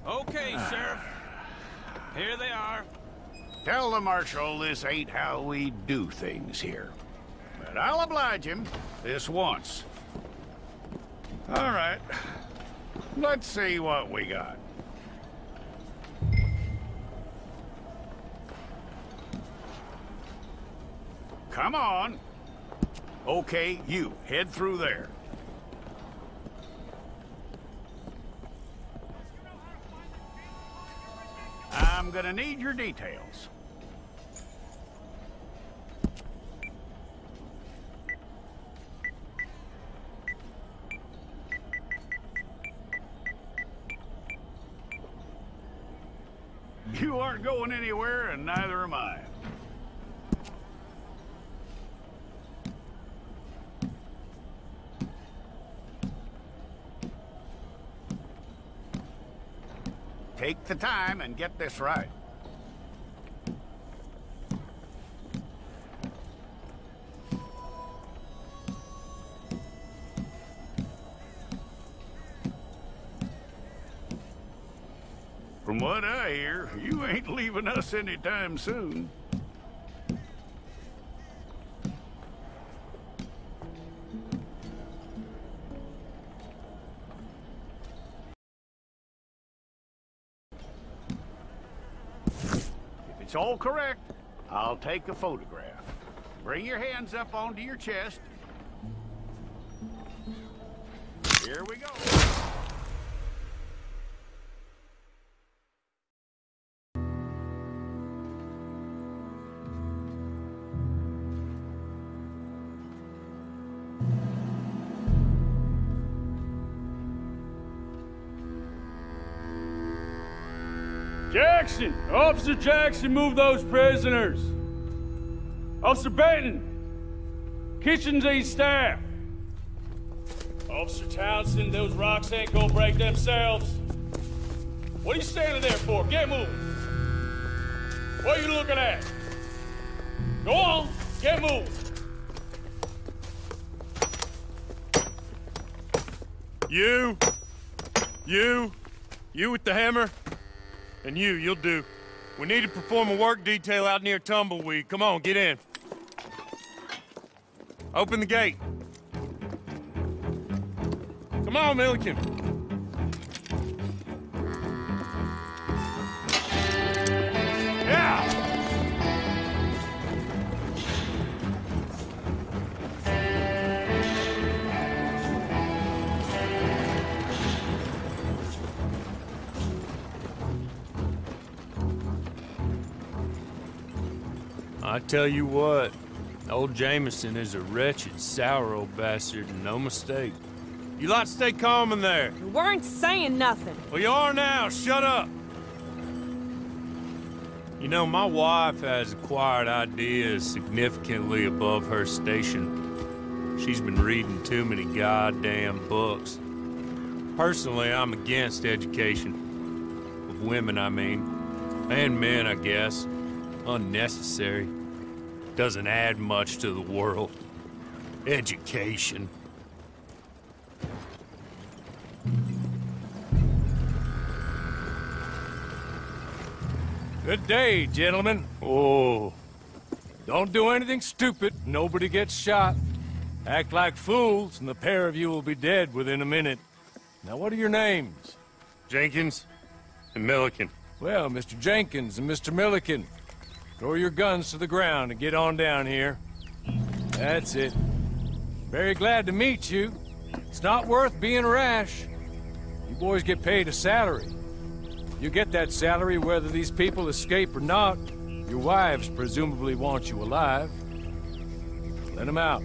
Okay, Sheriff. Here they are. Tell the Marshal this ain't how we do things here. But I'll oblige him this once. All right. Let's see what we got. Come on. Okay, you, head through there. I'm gonna need your details. You aren't going anywhere, and neither am I. Take the time and get this right. From what I hear, you ain't leaving us anytime soon. If it's all correct, I'll take a photograph. Bring your hands up onto your chest. Here we go. Jackson! Officer Jackson, move those prisoners! Officer Benton! Kitchens aid staff! Officer Townsend, those rocks ain't gonna break themselves. What are you standing there for? Get moving! What are you looking at? Go on, get moving! You with the hammer? And you'll do. We need to perform a work detail out near Tumbleweed. Come on, get in. Open the gate. Come on, Milliken. Yeah! I tell you what, old Jameson is a wretched, sour old bastard, and no mistake. You lot stay calm in there. You weren't saying nothing. Well, you are now. Shut up. You know, my wife has acquired ideas significantly above her station. She's been reading too many goddamn books. Personally, I'm against education. Of women, I mean. And men, I guess. Unnecessary. Doesn't add much to the world. Education. Good day, gentlemen. Oh. Don't do anything stupid. Nobody gets shot. Act like fools, and the pair of you will be dead within a minute. Now, what are your names? Jenkins and Milliken. Well, Mr. Jenkins and Mr. Milliken, throw your guns to the ground and get on down here. That's it. Very glad to meet you. It's not worth being rash. You boys get paid a salary. You get that salary whether these people escape or not. Your wives presumably want you alive. Let them out.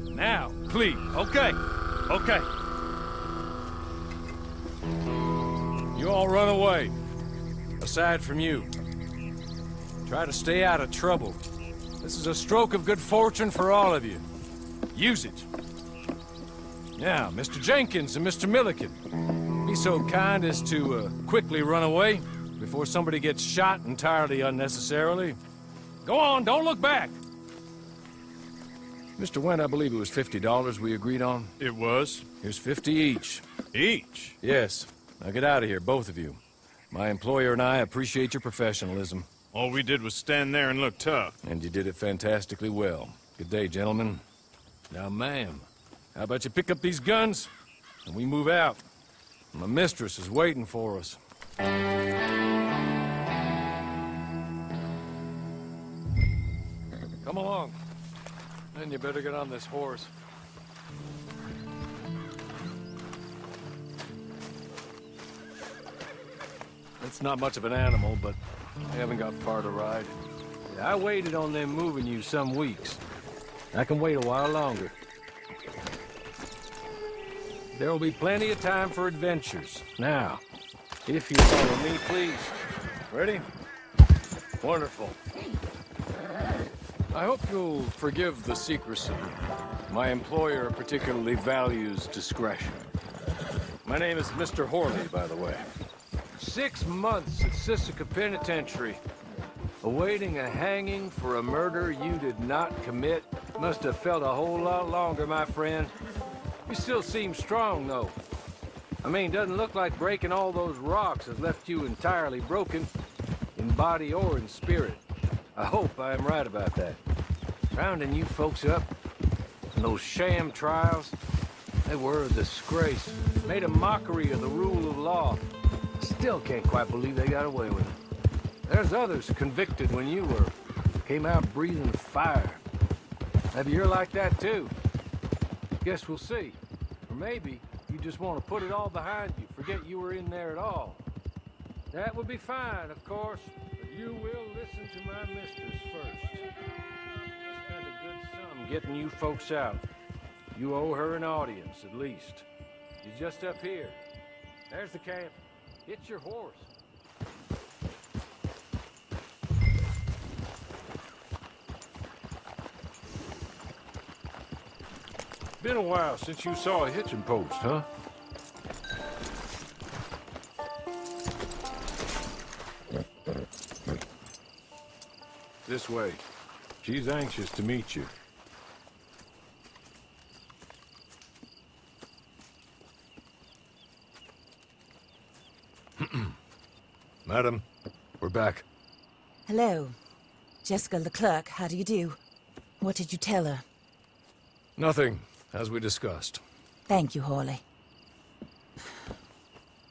Now, please. Okay. You all run away. Aside from you. Try to stay out of trouble. This is a stroke of good fortune for all of you. Use it. Now, Mr. Jenkins and Mr. Milliken, be so kind as to quickly run away before somebody gets shot entirely unnecessarily. Go on, don't look back. Mr. Wendt, I believe it was $50 we agreed on. It was. Here's 50 each. Each? Yes. Now get out of here, both of you. My employer and I appreciate your professionalism. All we did was stand there and look tough. And you did it fantastically well. Good day, gentlemen. Now, ma'am, how about you pick up these guns, and we move out? My mistress is waiting for us. Come along. Then you better get on this horse. It's not much of an animal, but I haven't got far to ride. I waited on them moving you some weeks. I can wait a while longer. There will be plenty of time for adventures. Now, if you follow me, please. Ready? Wonderful. I hope you'll forgive the secrecy. My employer particularly values discretion. My name is Mr. Horley, by the way. 6 months at Sisika Penitentiary, awaiting a hanging for a murder you did not commit. Must have felt a whole lot longer, my friend. You still seem strong, though. I mean, doesn't look like breaking all those rocks has left you entirely broken, in body or in spirit. I hope I am right about that. Rounding you folks up, and those sham trials, they were a disgrace. Made a mockery of the rule of law. Still can't quite believe they got away with it. There's others convicted when you were. Came out breathing fire. Maybe you're like that too. Guess we'll see. Or maybe you just want to put it all behind you, forget you were in there at all. That would be fine, of course, but you will listen to my mistress first. Spent a good sum getting you folks out. You owe her an audience, at least. She's just up here. There's the camp. It's your horse. Been a while since you saw a hitching post, huh? This way. She's anxious to meet you. Madam, we're back. Hello. Jessica Leclerc, how do you do? What did you tell her? Nothing, as we discussed. Thank you, Hawley.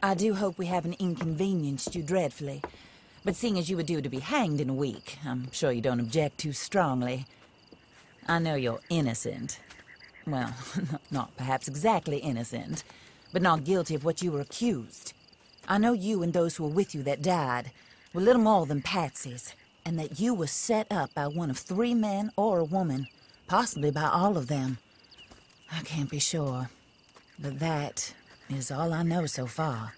I do hope we haven't inconvenienced you dreadfully. But seeing as you were due to be hanged in a week, I'm sure you don't object too strongly. I know you're innocent. Well, not perhaps exactly innocent, but not guilty of what you were accused. I know you and those who were with you that died were little more than patsies, and that you were set up by one of 3 men or a woman, possibly by all of them. I can't be sure, but that is all I know so far.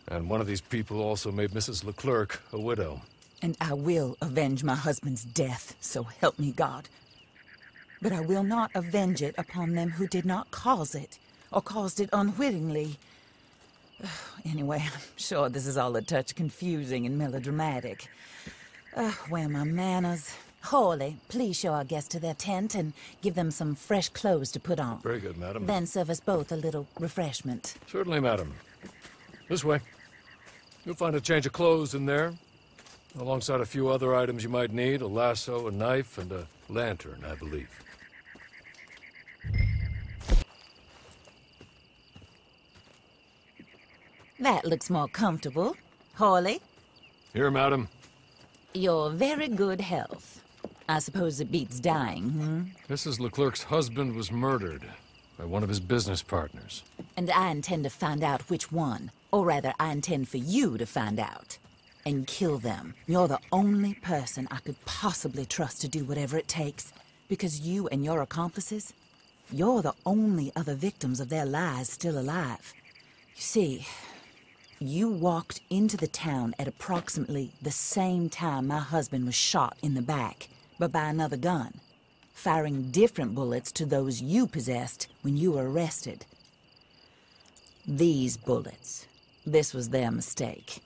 And one of these people also made Mrs. Leclerc a widow. And I will avenge my husband's death, so help me God. But I will not avenge it upon them who did not cause it, or caused it unwittingly. Anyway, I'm sure this is all a touch confusing and melodramatic. Where are my manners? Hawley, please show our guests to their tent and give them some fresh clothes to put on. Very good, madam. Then serve us both a little refreshment. Certainly, madam. This way. You'll find a change of clothes in there, alongside a few other items you might need, a lasso, a knife, and a lantern, I believe. That looks more comfortable. Hawley? Here, madam. Your very good health. I suppose it beats dying, hmm? Mrs. Leclerc's husband was murdered by one of his business partners. And I intend to find out which one. Or rather, I intend for you to find out. And kill them. You're the only person I could possibly trust to do whatever it takes. Because you and your accomplices, you're the only other victims of their lies still alive. You see, you walked into the town at approximately the same time my husband was shot in the back, but by another gun, firing different bullets to those you possessed when you were arrested. These bullets, this was their mistake.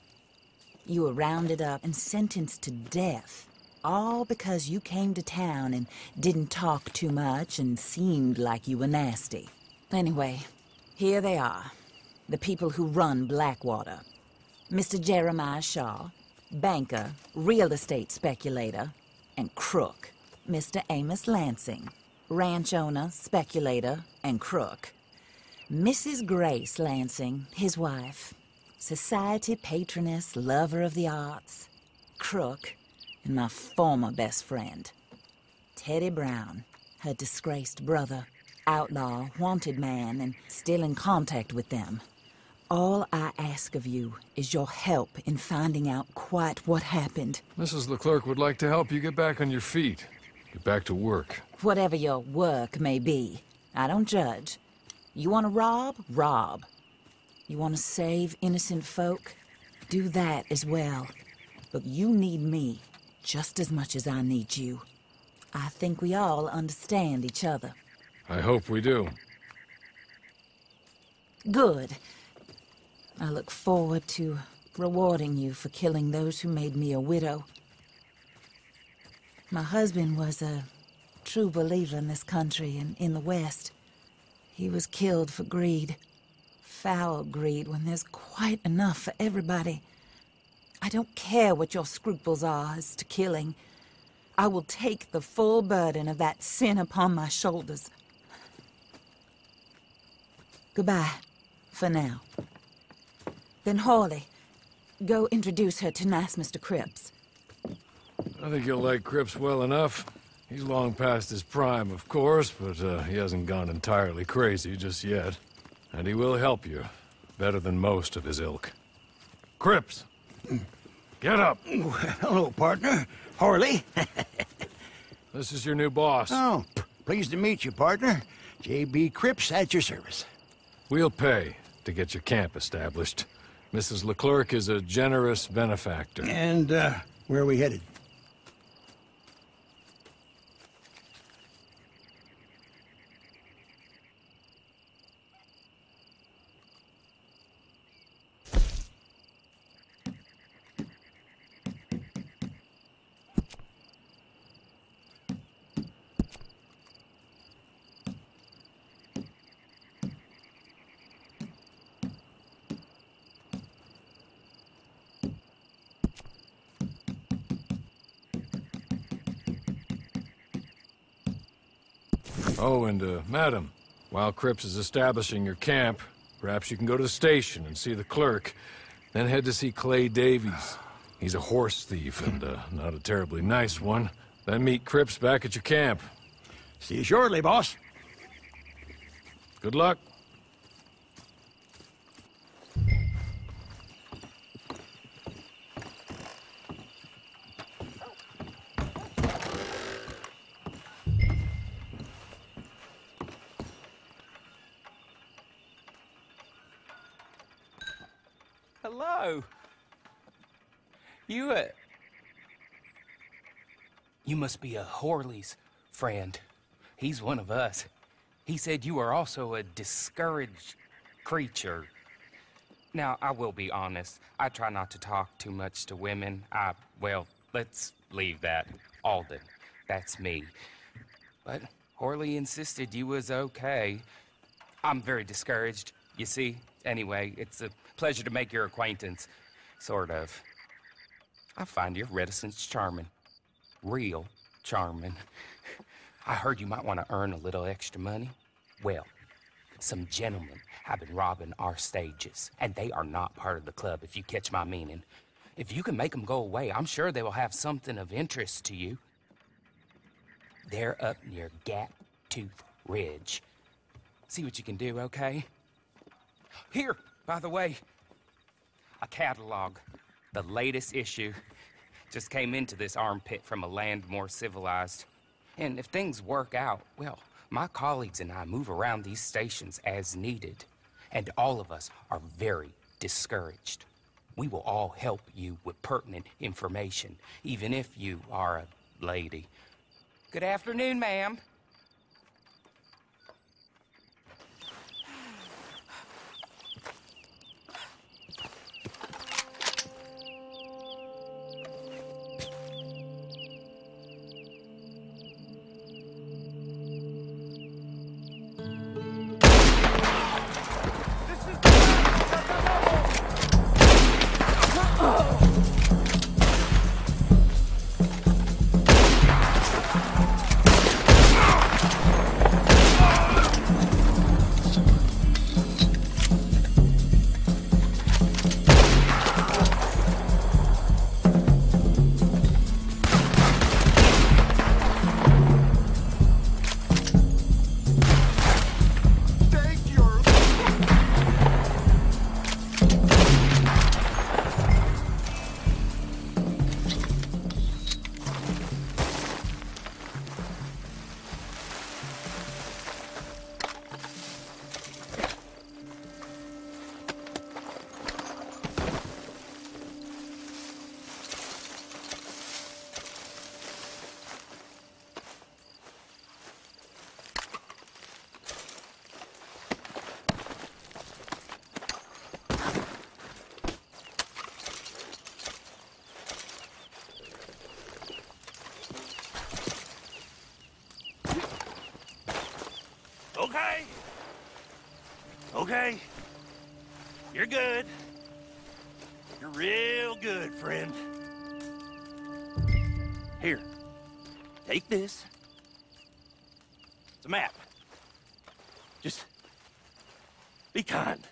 You were rounded up and sentenced to death, all because you came to town and didn't talk too much and seemed like you were nasty. Anyway, here they are. the people who run Blackwater. Mr. Jeremiah Shaw, banker, real estate speculator, and crook. Mr. Amos Lansing, ranch owner, speculator, and crook. Mrs. Grace Lansing, his wife, society patroness, lover of the arts, crook, and my former best friend. Teddy Brown, her disgraced brother, outlaw, wanted man, and still in contact with them. All I ask of you is your help in finding out quite what happened. Mrs. Leclerc would like to help you get back on your feet. Get back to work. Whatever your work may be, I don't judge. You want to rob? Rob. You want to save innocent folk? Do that as well. But you need me just as much as I need you. I think we all understand each other. I hope we do. Good. I look forward to rewarding you for killing those who made me a widow. My husband was a true believer in this country and in the West. He was killed for greed. Foul greed when there's quite enough for everybody. I don't care what your scruples are as to killing. I will take the full burden of that sin upon my shoulders. Goodbye, for now. Then Hawley, go introduce her to nice Mr. Cripps. I think you'll like Cripps well enough. He's long past his prime, of course, but he hasn't gone entirely crazy just yet. And he will help you, better than most of his ilk. Cripps! Get up! Hello, partner. Harley. This is your new boss. Oh, pleased to meet you, partner. J.B. Cripps at your service. We'll pay to get your camp established. Mrs. Leclerc is a generous benefactor. And, where are we headed? Oh, and, madam, while Cripps is establishing your camp, perhaps you can go to the station and see the clerk, then head to see Clay Davies. He's a horse thief, and, not a terribly nice one. Then meet Cripps back at your camp. See you shortly, boss. Good luck. Hello. You must be a Horley's friend. He's one of us. He said you are also a discouraged creature. Now, I will be honest. I try not to talk too much to women. Well, let's leave that. Alden. That's me. But Horley insisted you was okay. I'm very discouraged, you see. Anyway, it's a pleasure to make your acquaintance. Sort of. I find your reticence charming. Real charming. I heard you might want to earn a little extra money. Well, some gentlemen have been robbing our stages, and they are not part of the club, if you catch my meaning. If you can make them go away, I'm sure they will have something of interest to you. They're up near Gap Tooth Ridge. See what you can do, okay? Here, by the way, a catalog. The latest issue. Just came into this armpit from a land more civilized. And if things work out, well, my colleagues and I move around these stations as needed. And all of us are very discouraged. We will all help you with pertinent information, even if you are a lady. Good afternoon, ma'am. Okay. You're good. You're real good, friend. Here. Take this. It's a map. Just be kind.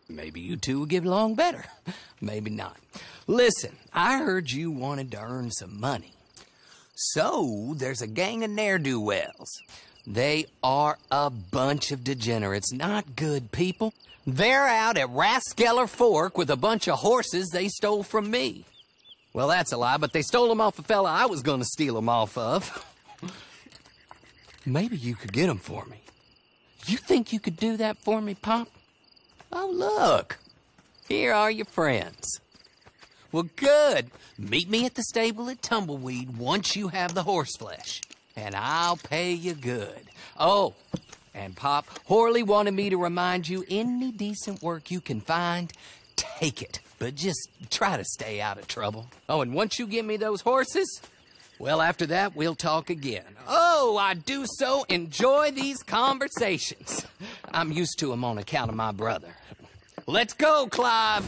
Maybe you two will get along better. Maybe not. Listen, I heard you wanted to earn some money. So, there's a gang of ne'er-do-wells. They are a bunch of degenerates, not good people. They're out at Raskeller Fork with a bunch of horses they stole from me. Well, that's a lie, but they stole them off a fella I was gonna steal them off of. Maybe you could get them for me. You think you could do that for me, Pop? Oh, look. Here are your friends. Well, good. Meet me at the stable at Tumbleweed once you have the horseflesh, and I'll pay you good. Oh, and Pop, Horley wanted me to remind you, any decent work you can find, take it. But just try to stay out of trouble. Oh, and once you give me those horses, well, after that, we'll talk again. Oh, I do so enjoy these conversations. I'm used to them on account of my brother. Let's go, Clive.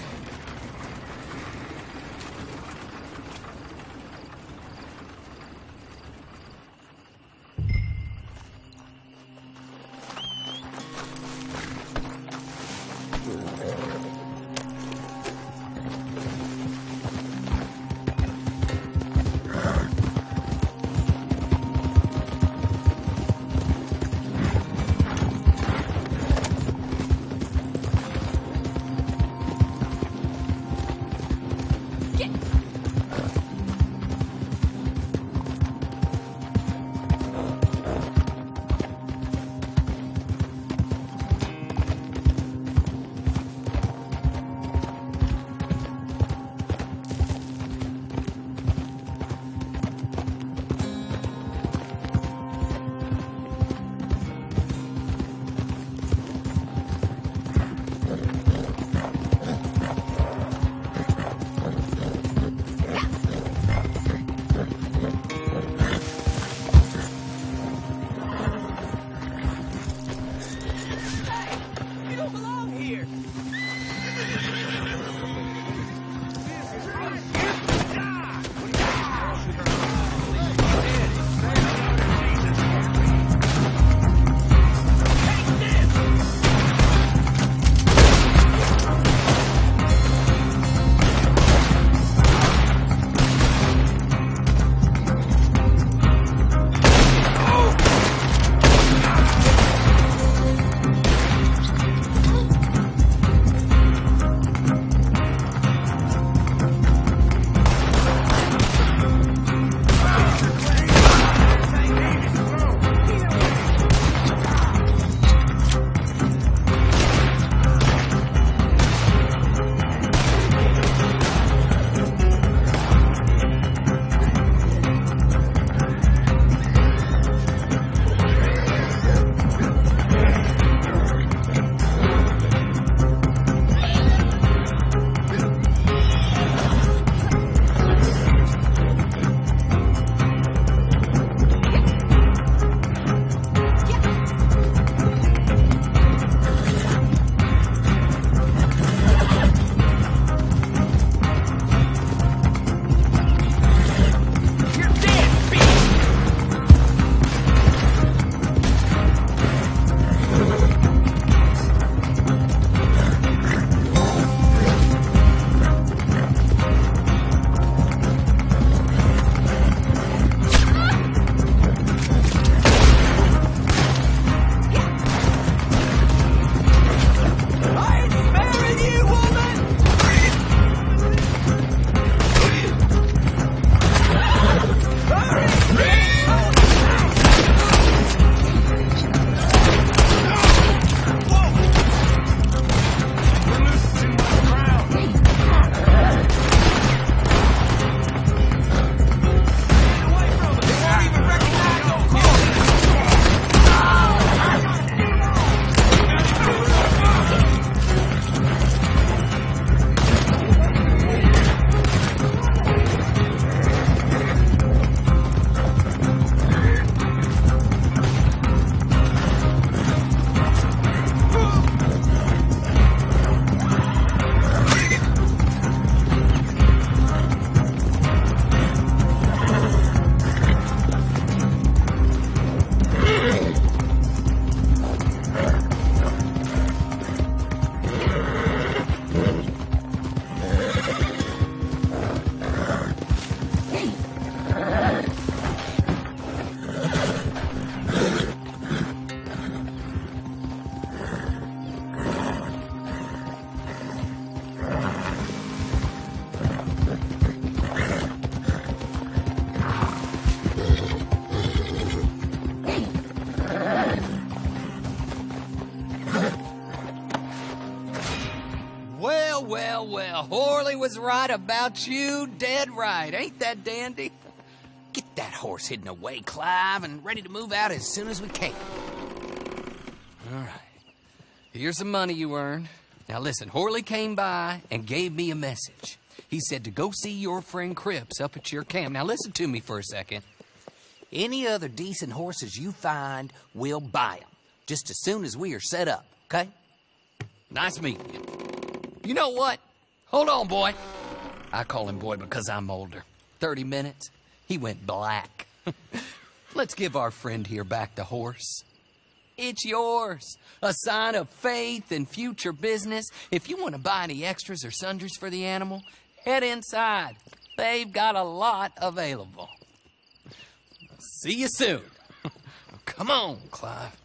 Well, Horley was right about you, dead right. Ain't that dandy? Get that horse hidden away, Clive, and ready to move out as soon as we can. All right. Here's the money you earned. Now listen, Horley came by and gave me a message. He said to go see your friend Cripps up at your camp. Now listen to me for a second. Any other decent horses you find, we'll buy them. Just as soon as we are set up, okay? Nice meeting you. You know what? Hold on, boy. I call him boy because I'm older. 30 minutes, he went black. Let's give our friend here back the horse. It's yours. A sign of faith and future business. If you want to buy any extras or sundries for the animal, head inside. They've got a lot available. See you soon. Come on, Clive.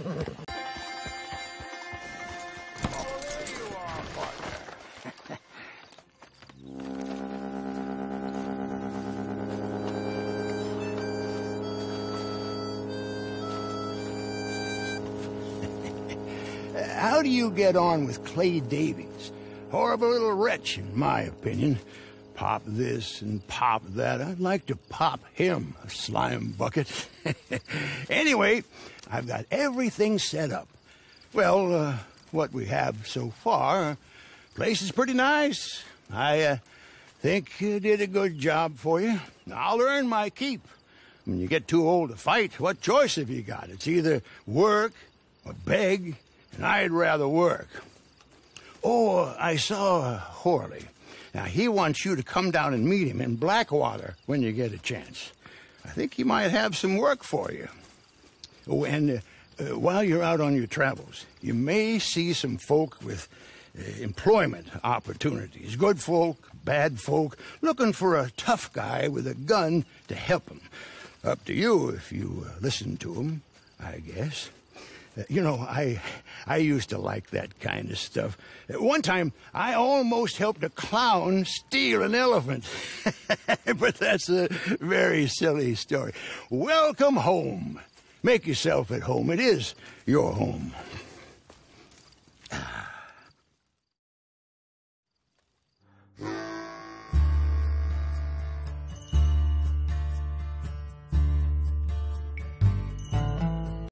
How do you get on with Clay Davies? Horrible little wretch, in my opinion. Pop this and pop that. I'd like to pop him, a slime bucket. Anyway, I've got everything set up. Well, what we have so far, place is pretty nice. I think you did a good job for you. I'll earn my keep. When you get too old to fight, what choice have you got? It's either work or beg, and I'd rather work. Oh, I saw Horley. Now, he wants you to come down and meet him in Blackwater when you get a chance. I think he might have some work for you. Oh, and while you're out on your travels, you may see some folk with employment opportunities. Good folk, bad folk, looking for a tough guy with a gun to help them. Up to you if you listen to them, I guess. You know, I used to like that kind of stuff. One time, I almost helped a clown steal an elephant. But that's a very silly story. Welcome home. Make yourself at home. It is your home.